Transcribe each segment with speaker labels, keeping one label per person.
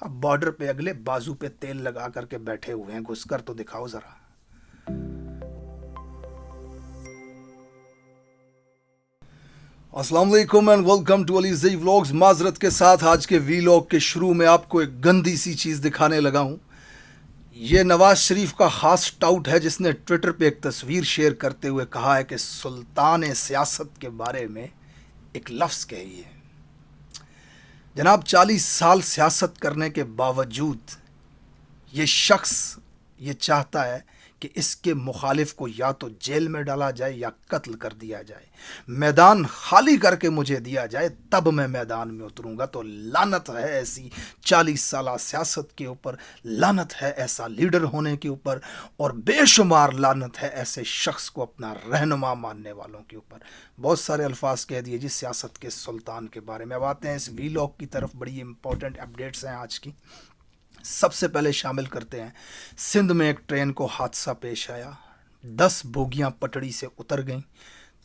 Speaker 1: اب بارڈر پہ اگلے بازو پہ تیل لگا کر کے بیٹھے ہوئے ہیں، گھس کر تو دکھاؤ ذرا۔ السلام علیکم and welcome to Alizai vlogs. معذرت کے ساتھ آج کے ویلاگ کے شروع میں آپ کو ایک گندی سی چیز دکھانے لگا ہوں۔ یہ نواز شریف کا خاص ٹاؤٹ ہے جس نے ٹویٹر پہ ایک تصویر شیئر کرتے ہوئے کہا ہے کہ سلطان سیاست کے بارے میں ایک لفظ کہیے۔ جناب 40 سال سیاست کرنے کے باوجود یہ شخص یہ چاہتا ہے کہ اس کے مخالف کو یا تو جیل میں ڈالا جائے یا قتل کر دیا جائے، میدان خالی کر کے مجھے دیا جائے تب میں میدان میں اتروں گا۔ تو لعنت ہے ایسی 40 سالہ سیاست کے اوپر، لعنت ہے ایسا لیڈر ہونے کے اوپر، اور بے شمار لعنت ہے ایسے شخص کو اپنا رہنما ماننے والوں کے اوپر۔ بہت سارے الفاظ کہہ دیے جی سیاست کے سلطان کے بارے میں۔ اب آتے ہیں اس ویلاگ کی طرف، بڑی امپورٹنٹ اپڈیٹس ہیں آج کی۔ سب سے پہلے شامل کرتے ہیں سندھ میں ایک ٹرین کو حادثہ پیش آیا، 10 بوگیاں پٹڑی سے اتر گئیں،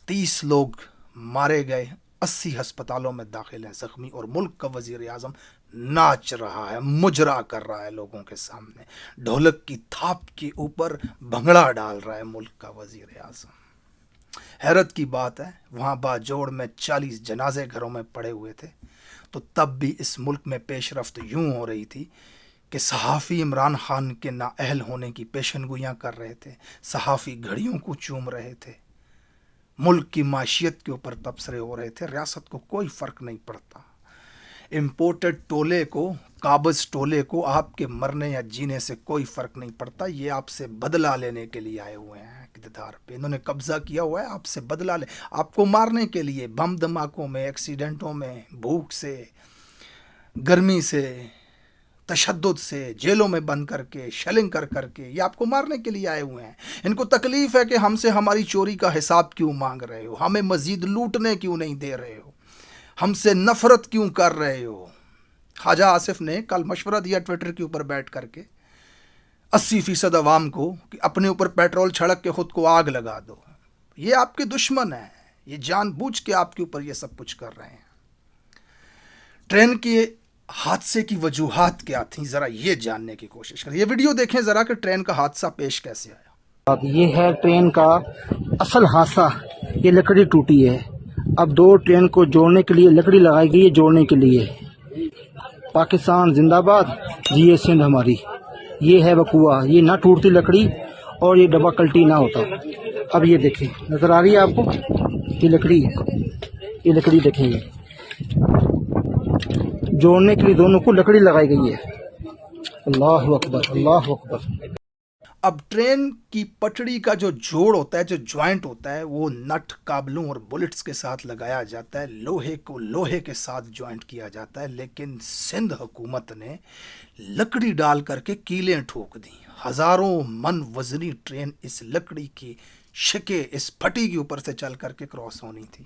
Speaker 1: 30 لوگ مارے گئے، 80 ہسپتالوں میں داخل ہیں زخمی، اور ملک کا وزیر اعظم ناچ رہا ہے، مجرا کر رہا ہے لوگوں کے سامنے، ڈھولک کی تھاپ کے اوپر بھنگڑا ڈال رہا ہے ملک کا وزیر اعظم۔ حیرت کی بات ہے وہاں باجوڑ میں 40 جنازے گھروں میں پڑے ہوئے تھے، تو تب بھی اس ملک میں پیش رفت یوں ہو رہی تھی کہ صحافی عمران خان کے نااہل ہونے کی پیشن گوئیاں کر رہے تھے، صحافی گھڑیوں کو چوم رہے تھے، ملک کی معیشت کے اوپر تبصرے ہو رہے تھے، ریاست کو کوئی فرق نہیں پڑتا۔ امپورٹڈ ٹولے کو، قابض ٹولے کو آپ کے مرنے یا جینے سے کوئی فرق نہیں پڑتا۔ یہ آپ سے بدلہ لینے کے لیے آئے ہوئے ہیں اقتدار پہ، انہوں نے قبضہ کیا ہوا ہے، آپ سے بدلہ لے، آپ کو مارنے کے لیے، بم دھماکوں میں، ایکسیڈنٹوں میں، بھوک سے، گرمی سے، تشدد سے، جیلوں میں بند کر کے، شیلنگ کر کر کے، یہ آپ کو مارنے کے لیے آئے ہوئے ہیں۔ ان کو تکلیف ہے کہ ہم سے ہماری چوری کا حساب کیوں مانگ رہے ہو، ہمیں مزید لوٹنے کیوں نہیں دے رہے ہو، ہم سے نفرت کیوں کر رہے ہو۔ خواجہ آصف نے کل مشورہ دیا ٹویٹر کے اوپر بیٹھ کر کے 80% عوام کو کہ اپنے اوپر پیٹرول چھڑک کے خود کو آگ لگا دو۔ یہ آپ کے دشمن ہیں، یہ جان بوجھ کے آپ کے اوپر یہ سب کچھ کر رہے ہیں۔ ٹرین کی حادثے کی وجوہات کیا تھیں، ذرا یہ جاننے کی کوشش کریں۔ یہ ویڈیو دیکھیں ذرا کہ ٹرین کا حادثہ پیش کیسے آیا۔
Speaker 2: اب یہ ہے ٹرین کا اصل حادثہ، یہ لکڑی ٹوٹی ہے۔ اب 2 ٹرین کو جوڑنے کے لیے لکڑی لگائی گئی ہے، جوڑنے کے لیے۔ پاکستان زندہ باد، جی اے سندھ ہماری۔ یہ ہے وقوع، یہ نہ ٹوٹتی لکڑی اور یہ ڈبہ کلٹی نہ ہوتا۔ اب یہ دیکھیں، نظر آ رہی ہے آپ کو، یہ لکڑی ہے، یہ لکڑی دیکھیں، یہ جوڑنے کے لیے دونوں کو لکڑی لگائی گئی ہے۔ اللہ اکبر، اللہ اکبر۔
Speaker 1: اب ٹرین کی پٹڑی کا جو جوڑ ہوتا ہے، جو جوائنٹ ہوتا ہے، وہ نٹ، کابلوں اور بلٹس کے ساتھ لگایا جاتا ہے، لوہے کو لوہے کے ساتھ جوائنٹ کیا جاتا ہے، لیکن سندھ حکومت نے لکڑی ڈال کر کے کیلیں ٹھوک دیں۔ ہزاروں من وزنی ٹرین اس لکڑی کی شکے، اس پھٹی کے اوپر سے چل کر کے کراس ہونی تھی۔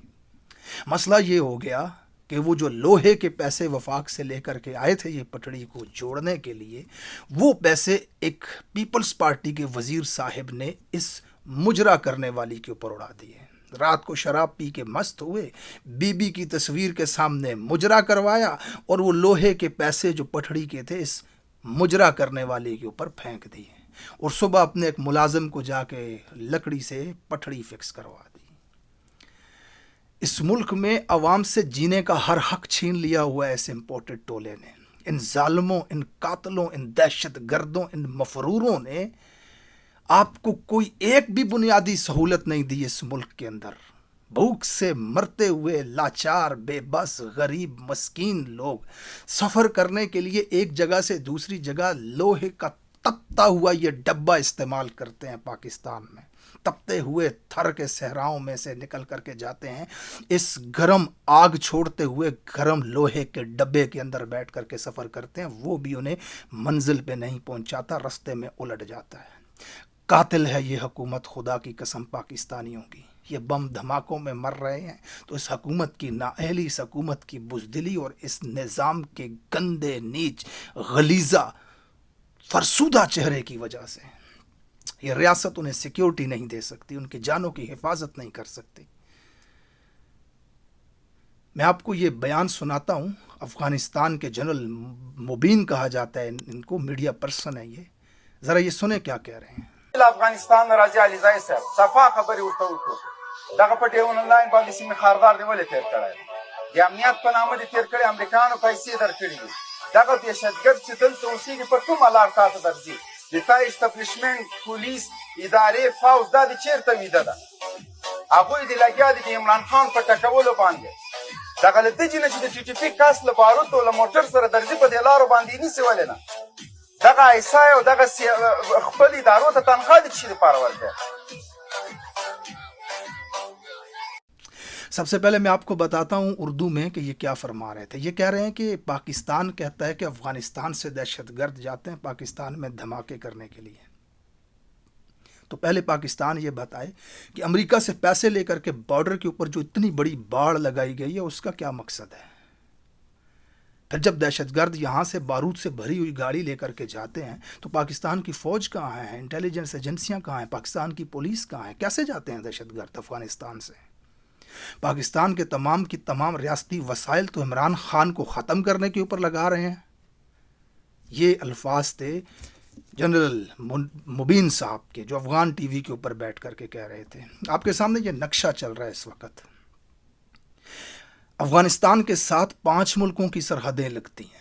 Speaker 1: مسئلہ یہ ہو گیا کہ وہ جو لوہے کے پیسے وفاق سے لے کر کے آئے تھے یہ پٹڑی کو جوڑنے کے لیے، وہ پیسے ایک پیپلز پارٹی کے وزیر صاحب نے اس مجرا کرنے والی کے اوپر اڑا دیے۔ رات کو شراب پی کے مست ہوئے، بی بی کی تصویر کے سامنے مجرا کروایا، اور وہ لوہے کے پیسے جو پٹڑی کے تھے اس مجرا کرنے والی کے اوپر پھینک دیے، اور صبح اپنے ایک ملازم کو جا کے لکڑی سے پٹڑی فکس کروا دی۔ اس ملک میں عوام سے جینے کا ہر حق چھین لیا ہوا ہے اس امپورٹڈ ٹولے نے۔ ان ظالموں، ان قاتلوں، ان دہشت گردوں، ان مفروروں نے آپ کو کوئی ایک بھی بنیادی سہولت نہیں دی اس ملک کے اندر۔ بھوک سے مرتے ہوئے لاچار، بے بس، غریب، مسکین لوگ سفر کرنے کے لیے ایک جگہ سے دوسری جگہ لوہے کا تپتا ہوا یہ ڈبہ استعمال کرتے ہیں پاکستان میں۔ تپتے ہوئے تھر کے صحراؤں میں سے نکل کر کے جاتے ہیں، اس گرم آگ چھوڑتے ہوئے گرم لوہے کے ڈبے کے اندر بیٹھ کر کے سفر کرتے ہیں، وہ بھی انہیں منزل پہ نہیں پہنچاتا، رستے میں الٹ جاتا ہے۔ قاتل ہے یہ حکومت، خدا کی قسم پاکستانیوں کی۔ یہ بم دھماکوں میں مر رہے ہیں تو اس حکومت کی نااہلی، اس حکومت کی بزدلی اور اس نظام کے گندے، نیچ، غلیظہ، فرسودہ چہرے کی وجہ سے۔ یہ ریاست انہیں سیکیورٹی نہیں دے سکتی، ان کی جانوں کی حفاظت نہیں کر سکتی۔ میں آپ کو یہ بیان سناتا ہوں افغانستان کے جنرل مبین کہا جاتا ہے ان کو, میڈیا پرسن ہے یہ. ذرا یہ سنیں کیا کہہ رہے ہیں.
Speaker 3: افغانستان راځي علي ځای صاحب صفا خبرې ورته وکړو. دغه په ډیون آنلاین باندې سیمې خاردار دی ولې تیر کړی د امنیت په نامه دې تیر کړی, امریکایانو پیسې درکړي دي. دغه دهشتګرد چې دلته اوسېږي په کومه لار تاته درځي؟ د تا اسټابلیشمنټ, پولیس, ادارې, فوج دا د چېرته ویده ده؟ هغوی دې لګیا دي د عمران خان په ټکولو باندې. دغه له دې نه چې د ټي ټي پي کس له باروتو له موټر سره درځي په دې لارو باندې یې نیسي ولې نه؟ دغه ایسا او دغه خپل ادارو ته تنخوا د چی لپاره ورکړي.
Speaker 1: سب سے پہلے میں آپ کو بتاتا ہوں اردو میں کہ یہ کیا فرما رہے تھے. یہ کہہ رہے ہیں کہ پاکستان کہتا ہے کہ افغانستان سے دہشت گرد جاتے ہیں پاکستان میں دھماکے کرنے کے لیے. تو پہلے پاکستان یہ بتائے کہ امریکہ سے پیسے لے کر کے بارڈر کے اوپر جو اتنی بڑی باڑ لگائی گئی ہے اس کا کیا مقصد ہے؟ پھر جب دہشت گرد یہاں سے بارود سے بھری ہوئی گاڑی لے کر کے جاتے ہیں تو پاکستان کی فوج کہاں ہے, انٹیلیجنس ایجنسیاں کہاں ہیں, پاکستان کی پولیس کہاں ہے؟ کیسے جاتے ہیں دہشت گرد افغانستان سے؟ پاکستان کے تمام کی تمام ریاستی وسائل تو عمران خان کو ختم کرنے کے اوپر لگا رہے ہیں. یہ الفاظ تھے جنرل مبین صاحب کے جو افغان ٹی وی کے اوپر بیٹھ کر کے کہہ رہے تھے. آپ کے سامنے یہ نقشہ چل رہا ہے اس وقت. افغانستان کے ساتھ 5 ملکوں کی سرحدیں لگتی ہیں,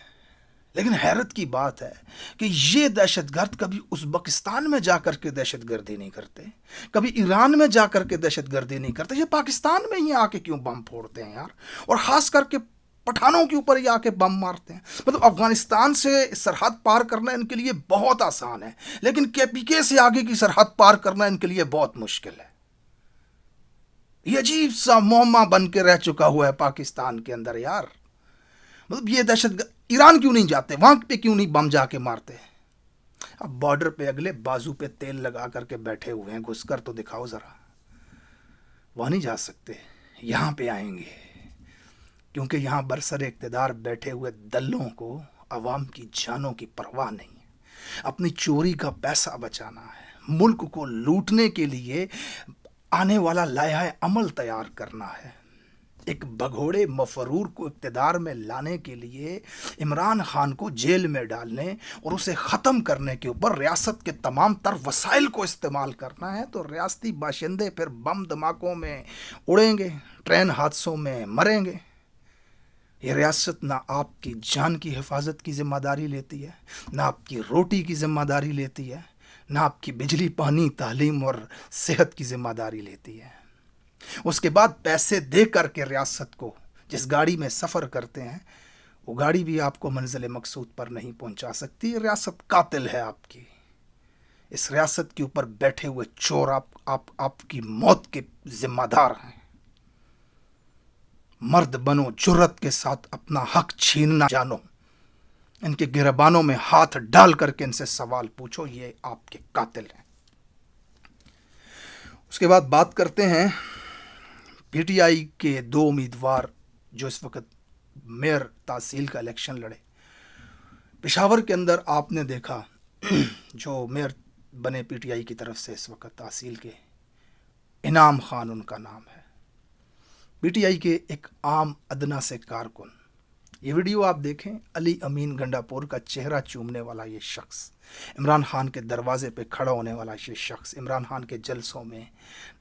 Speaker 1: لیکن حیرت کی بات ہے کہ یہ دہشت گرد کبھی ازبکستان میں جا کر کے دہشت گردی نہیں کرتے, کبھی ایران میں جا کر کے دہشت گردی نہیں کرتے. یہ پاکستان میں ہی آ کے کیوں بم پھوڑتے ہیں یار, اور خاص کر کے پٹھانوں کے اوپر ہی آ کے بم مارتے ہیں. مطلب افغانستان سے سرحد پار کرنا ان کے لیے بہت آسان ہے, لیکن کے پی کے سے آگے کی سرحد پار کرنا ان کے لیے بہت مشکل ہے. یہ عجیب سا معمہ بن کے رہ چکا ہوا ہے پاکستان کے اندر یار. مطلب یہ دہشت گرد ایران کیوں نہیں جاتے, وہاں پہ کیوں نہیں بم جا کے مارتے؟ اب بارڈر پہ اگلے بازو پہ تیل لگا کر کے بیٹھے ہوئے ہیں, گھس کر تو دکھاؤ ذرا. وہاں نہیں جا سکتے, یہاں پہ آئیں گے, کیونکہ یہاں برسر اقتدار بیٹھے ہوئے دلوں کو عوام کی جانوں کی پرواہ نہیں ہے. اپنی چوری کا پیسہ بچانا ہے, ملک کو لوٹنے کے لیے آنے والا لائحہ عمل تیار کرنا ہے. ایک بھگوڑے مفرور کو اقتدار میں لانے کے لیے عمران خان کو جیل میں ڈالنے اور اسے ختم کرنے کے اوپر ریاست کے تمام تر وسائل کو استعمال کرنا ہے. تو ریاستی باشندے پھر بم دھماکوں میں اڑیں گے, ٹرین حادثوں میں مریں گے. یہ ریاست نہ آپ کی جان کی حفاظت کی ذمہ داری لیتی ہے, نہ آپ کی روٹی کی ذمہ داری لیتی ہے, نہ آپ کی بجلی, پانی, تعلیم اور صحت کی ذمہ داری لیتی ہے. اس کے بعد پیسے دے کر کے ریاست کو جس گاڑی میں سفر کرتے ہیں وہ گاڑی بھی آپ کو منزل مقصود پر نہیں پہنچا سکتی. ریاست قاتل ہے آپ کی. اس ریاست کے اوپر بیٹھے ہوئے چور آپ کی موت کے ذمہ دار ہیں. مرد بنو, جرت کے ساتھ اپنا حق چھیننا جانو. ان کے گربانوں میں ہاتھ ڈال کر کے ان سے سوال پوچھو, یہ آپ کے قاتل ہیں. اس کے بعد بات کرتے ہیں پی ٹی آئی کے 2 امیدوار جو اس وقت میئر تحصیل کا الیکشن لڑے. پشاور کے اندر آپ نے دیکھا جو میئر بنے پی ٹی آئی کی طرف سے اس وقت تحصیل کے, انعام خان ان کا نام ہے. پی ٹی آئی کے ایک عام ادنا سے کارکن. یہ ویڈیو آپ دیکھیں, علی امین گنڈا پور کا چہرہ چومنے والا یہ شخص, عمران خان کے دروازے پہ کھڑا ہونے والا یہ شخص, عمران خان کے جلسوں میں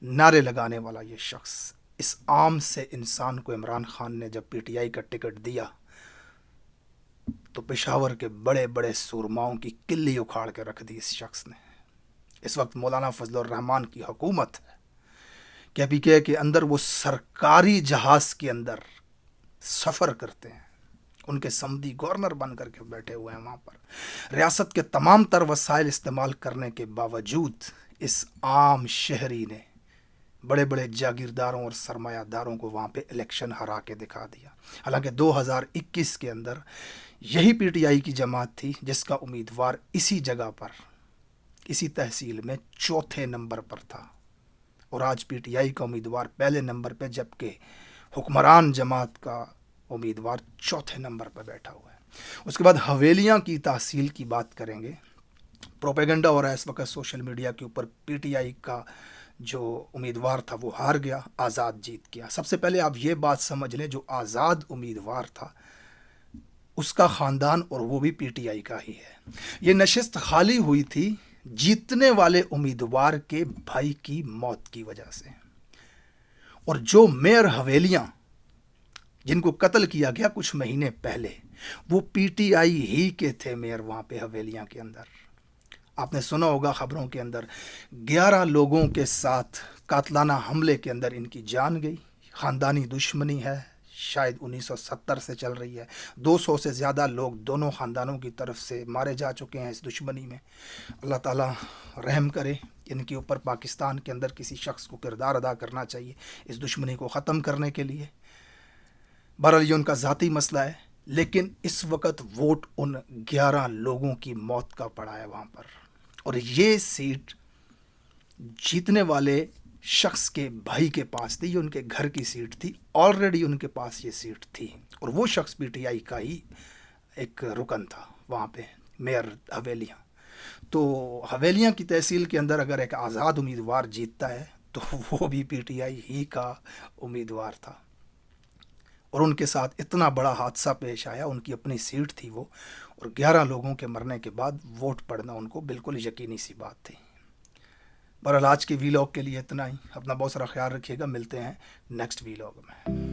Speaker 1: نعرے لگانے والا یہ شخص, اس عام سے انسان کو عمران خان نے جب پی ٹی آئی کا ٹکٹ دیا تو پشاور کے بڑے بڑے سورماؤں کی کلی اکھاڑ کے رکھ دی اس شخص نے. اس وقت مولانا فضل الرحمان کی حکومت ہے. کہ ابھی کے اندر وہ سرکاری جہاز کے اندر سفر کرتے ہیں, ان کے سمدی گورنر بن کر کے بیٹھے ہوئے ہیں وہاں پر. ریاست کے تمام تر وسائل استعمال کرنے کے باوجود اس عام شہری نے بڑے بڑے جاگیرداروں اور سرمایہ داروں کو وہاں پہ الیکشن ہرا کے دکھا دیا. حالانکہ 2021 کے اندر یہی پی ٹی آئی کی جماعت تھی جس کا امیدوار اسی جگہ پر, اسی تحصیل میں 4تھے نمبر پر تھا, اور آج پی ٹی آئی کا امیدوار پہلے نمبر پہ, جبکہ حکمران جماعت کا امیدوار 4تھے نمبر پر بیٹھا ہوا ہے. اس کے بعد حویلیاں کی تحصیل کی بات کریں گے. پروپیگنڈا ہو رہا ہے اس وقت سوشل میڈیا کے اوپر, پی ٹی آئی کا جو امیدوار تھا وہ ہار گیا, آزاد جیت گیا. سب سے پہلے آپ یہ بات سمجھ لیں, جو آزاد امیدوار تھا اس کا خاندان اور وہ بھی پی ٹی آئی کا ہی ہے۔ یہ نشست خالی ہوئی تھی جیتنے والے امیدوار کے بھائی کی موت کی وجہ سے، اور جو میئر حویلیاں جن کو قتل کیا گیا کچھ مہینے پہلے، وہ پی ٹی آئی ہی کے تھے میئر وہاں پہ حویلیاں کے اندر۔ آپ نے سنا ہوگا خبروں کے اندر 11 لوگوں کے ساتھ قاتلانہ حملے کے اندر ان کی جان گئی۔ خاندانی دشمنی ہے، شاید 1970 سے چل رہی ہے۔ 200 سے زیادہ لوگ دونوں خاندانوں کی طرف سے مارے جا چکے ہیں اس دشمنی میں۔ اللہ تعالیٰ رحم کرے ان کے اوپر۔ پاکستان کے اندر کسی شخص کو کردار ادا کرنا چاہیے اس دشمنی کو ختم کرنے کے لیے۔ بہرحال یہ ان کا ذاتی مسئلہ ہے، لیکن اس وقت ووٹ ان 11 لوگوں کی موت کا پڑا ہے وہاں پر، اور یہ سیٹ جیتنے والے شخص کے بھائی کے پاس تھی، یہ ان کے گھر کی سیٹ تھی، آلریڈی ان کے پاس یہ سیٹ تھی، اور وہ شخص پی ٹی آئی کا ہی ایک رکن تھا وہاں پہ، میئر حویلیاں۔ تو حویلیاں کی تحصیل کے اندر اگر ایک آزاد امیدوار جیتتا ہے تو وہ بھی پی ٹی آئی ہی کا امیدوار تھا، اور ان کے ساتھ اتنا بڑا حادثہ پیش آیا، ان کی اپنی سیٹ تھی وہ، اور 11 لوگوں کے مرنے کے بعد ووٹ پڑنا ان کو بالکل یقینی سی بات تھی۔ بہرحال آج کے وی لاگ کے لیے اتنا ہی۔ اپنا بہت سارا خیال رکھیے گا، ملتے ہیں نیکسٹ وی لاگ میں۔